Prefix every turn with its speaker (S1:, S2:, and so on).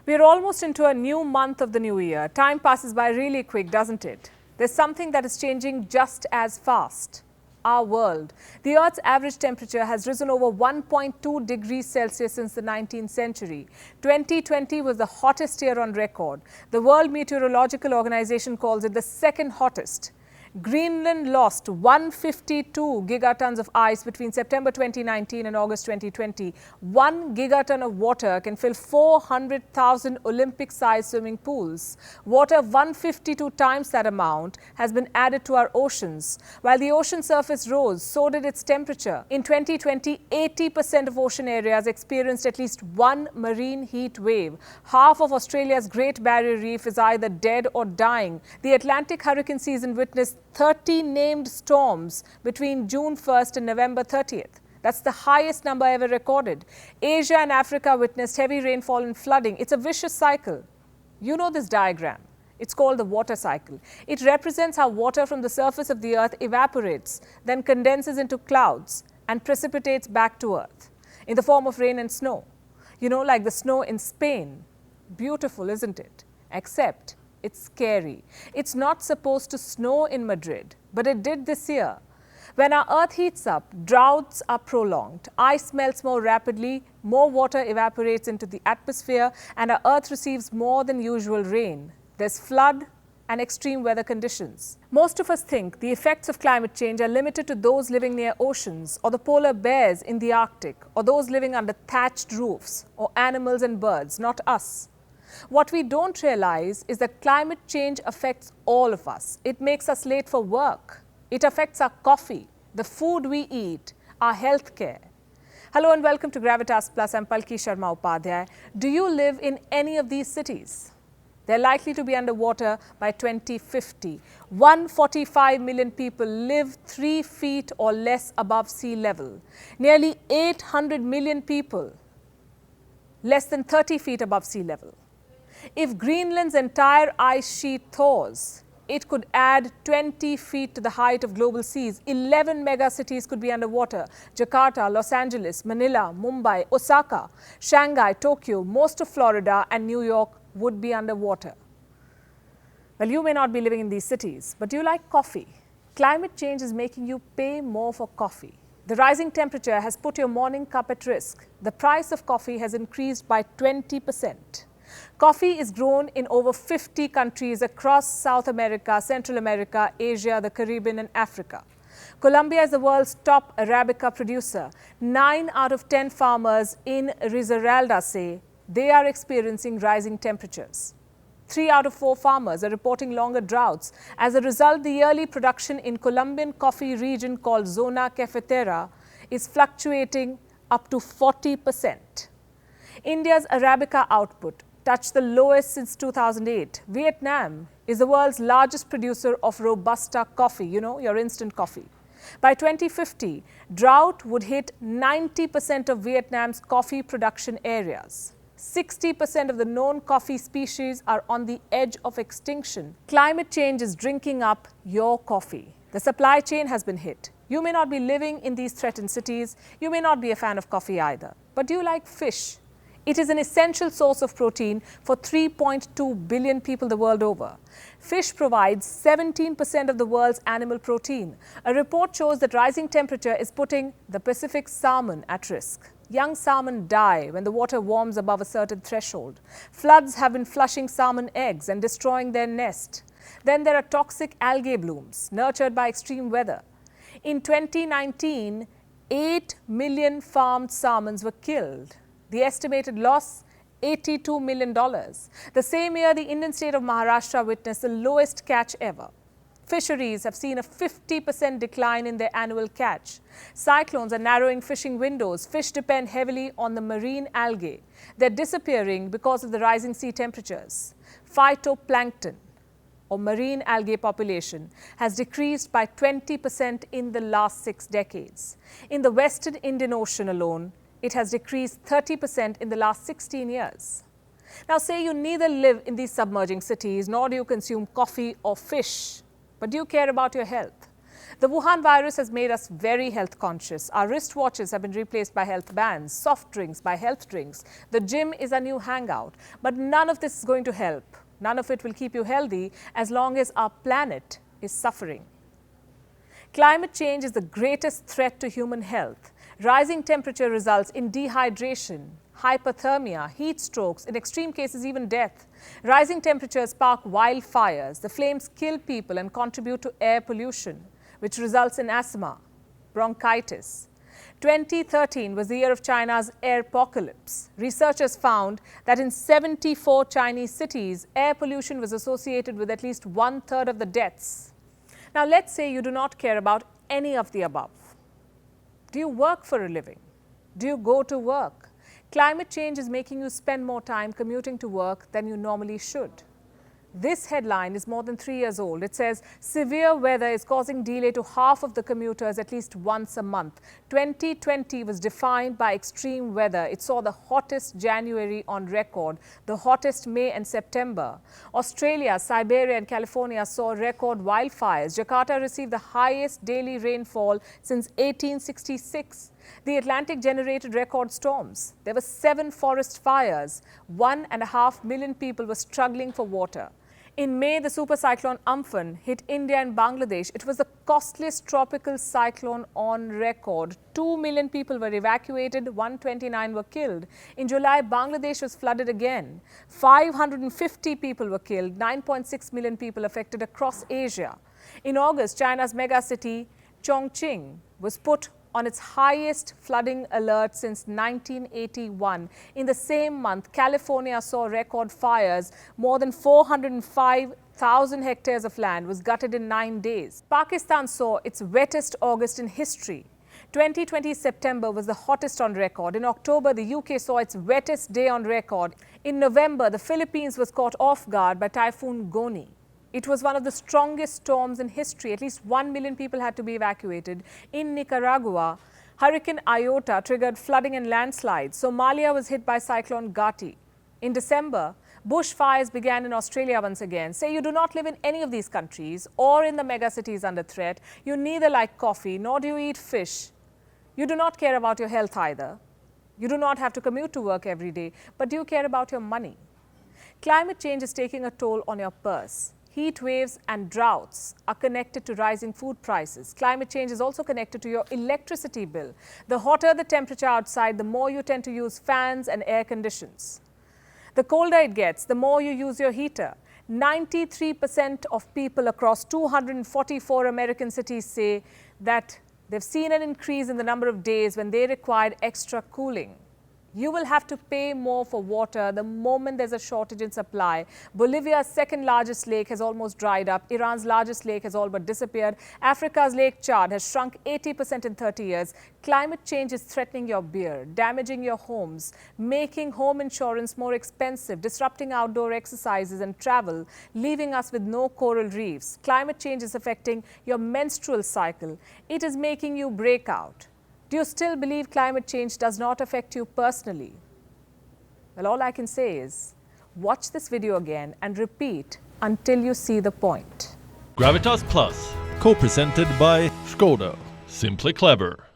S1: We're almost into a new month of the new year. Time passes by really quick, doesn't it? There's something that is changing just as fast. Our world. The Earth's average temperature has risen over 1.2 degrees Celsius since the 19th century. 2020 was the hottest year on record. The World Meteorological Organization calls it the second hottest. Greenland lost 152 gigatons of ice between September 2019 and August 2020. 1 gigaton of water can fill 400,000 Olympic-sized swimming pools. Water 152 times that amount has been added to our oceans. While the ocean surface rose, so did its temperature. In 2020, 80% of ocean areas experienced at least one marine heat wave. Half of Australia's Great Barrier Reef is either dead or dying. The Atlantic hurricane season witnessed 30 named storms between June 1st and November 30th. That's the highest number ever recorded. Asia and Africa witnessed heavy rainfall and flooding. It's a vicious cycle. You know this diagram. It's called the water cycle. It represents how water from the surface of the earth evaporates, then condenses into clouds and precipitates back to earth in the form of rain and snow. You know, like the snow in Spain. Beautiful, isn't it? Except it's scary. It's not supposed to snow in Madrid, but it did this year. When our earth heats up, droughts are prolonged, ice melts more rapidly, more water evaporates into the atmosphere, and our earth receives more than usual rain. There's flood and extreme weather conditions. Most of us think the effects of climate change are limited to those living near oceans, or the polar bears in the Arctic, or those living under thatched roofs, or animals and birds, not us. What we don't realize is that climate change affects all of us. It makes us late for work. It affects our coffee, the food we eat, our healthcare. Hello and welcome to Gravitas Plus. I'm Palki Sharma Upadhyay. Do you live in any of these cities? They're likely to be underwater by 2050. 145 million people live 3 feet or less above sea level. Nearly 800 million people less than 30 feet above sea level. If Greenland's entire ice sheet thaws, it could add 20 feet to the height of global seas. 11 megacities could be underwater. Jakarta, Los Angeles, Manila, Mumbai, Osaka, Shanghai, Tokyo, most of Florida and New York would be underwater. Well, you may not be living in these cities, but do you like coffee? Climate change is making you pay more for coffee. The rising temperature has put your morning cup at risk. The price of coffee has increased by 20%. Coffee is grown in over 50 countries across South America, Central America, Asia, the Caribbean and Africa. Colombia is the world's top Arabica producer. 9 out of 10 farmers in Risaralda say they are experiencing rising temperatures. 3 out of 4 farmers are reporting longer droughts. As a result, the yearly production in Colombian coffee region called Zona Cafetera is fluctuating up to 40%. India's Arabica output touched the lowest since 2008. Vietnam is the world's largest producer of Robusta coffee, you know, your instant coffee. By 2050, drought would hit 90% of Vietnam's coffee production areas. 60% of the known coffee species are on the edge of extinction. Climate change is drinking up your coffee. The supply chain has been hit. You may not be living in these threatened cities. You may not be a fan of coffee either. But do you like fish? It is an essential source of protein for 3.2 billion people the world over. Fish provides 17% of the world's animal protein. A report shows that rising temperature is putting the Pacific salmon at risk. Young salmon die when the water warms above a certain threshold. Floods have been flushing salmon eggs and destroying their nest. Then there are toxic algae blooms nurtured by extreme weather. In 2019, 8 million farmed salmons were killed. The estimated loss, $82 million. The same year, the Indian state of Maharashtra witnessed the lowest catch ever. Fisheries have seen a 50% decline in their annual catch. Cyclones are narrowing fishing windows. Fish depend heavily on the marine algae. They're disappearing because of the rising sea temperatures. Phytoplankton, or marine algae population, has decreased by 20% in the last 6 decades. In the Western Indian Ocean alone, it has decreased 30% in the last 16 years. Now, say you neither live in these submerging cities, nor do you consume coffee or fish, but do you care about your health? The Wuhan virus has made us very health conscious. Our wristwatches have been replaced by health bands, soft drinks by health drinks. The gym is a new hangout. But none of this is going to help. None of it will keep you healthy as long as our planet is suffering. Climate change is the greatest threat to human health. Rising temperature results in dehydration, hypothermia, heat strokes, in extreme cases even death. Rising temperatures spark wildfires. The flames kill people and contribute to air pollution, which results in asthma, bronchitis. 2013 was the year of China's airpocalypse. Researchers found that in 74 Chinese cities, air pollution was associated with at least 1/3 of the deaths. Now, let's say you do not care about any of the above. Do you work for a living? Do you go to work? Climate change is making you spend more time commuting to work than you normally should. This headline is more than 3 years old. It says, severe weather is causing delay to half of the commuters at least once a month. 2020 was defined by extreme weather. It saw the hottest January on record, the hottest May and September. Australia, Siberia and California saw record wildfires. Jakarta received the highest daily rainfall since 1866. The Atlantic generated record storms. There were 7 forest fires. 1.5 million people were struggling for water. In May, the super cyclone Amphan hit India and Bangladesh. It was the costliest tropical cyclone on record. 2 million people were evacuated, 129 were killed. In July, Bangladesh was flooded again. 550 people were killed, 9.6 million people affected across Asia. In August, China's megacity Chongqing was put on its highest flooding alert since 1981. In the same month, California saw record fires. More than 405,000 hectares of land was gutted in 9 days. Pakistan saw its wettest August in history. 2020 September was the hottest on record. In October, the UK saw its wettest day on record. In November, the Philippines was caught off guard by Typhoon Goni. It was one of the strongest storms in history. At least 1 million people had to be evacuated. In Nicaragua, Hurricane Iota triggered flooding and landslides. Somalia was hit by Cyclone Gati. In December, bushfires began in Australia once again. Say you do not live in any of these countries or in the megacities under threat. You neither like coffee nor do you eat fish. You do not care about your health either. You do not have to commute to work every day, but do you care about your money? Climate change is taking a toll on your purse. Heat waves and droughts are connected to rising food prices. Climate change is also connected to your electricity bill. The hotter the temperature outside, the more you tend to use fans and air conditions. The colder it gets, the more you use your heater. 93% of people across 244 American cities say that they've seen an increase in the number of days when they required extra cooling. You will have to pay more for water the moment there's a shortage in supply. Bolivia's second largest lake has almost dried up. Iran's largest lake has all but disappeared. Africa's Lake Chad has shrunk 80% in 30 years. Climate change is threatening your beer, damaging your homes, making home insurance more expensive, disrupting outdoor exercises and travel, leaving us with no coral reefs. Climate change is affecting your menstrual cycle. It is making you break out. Do you still believe climate change does not affect you personally? Well, all I can say is watch this video again and repeat until you see the point.
S2: Gravitas Plus, co-presented by Skoda. Simply clever.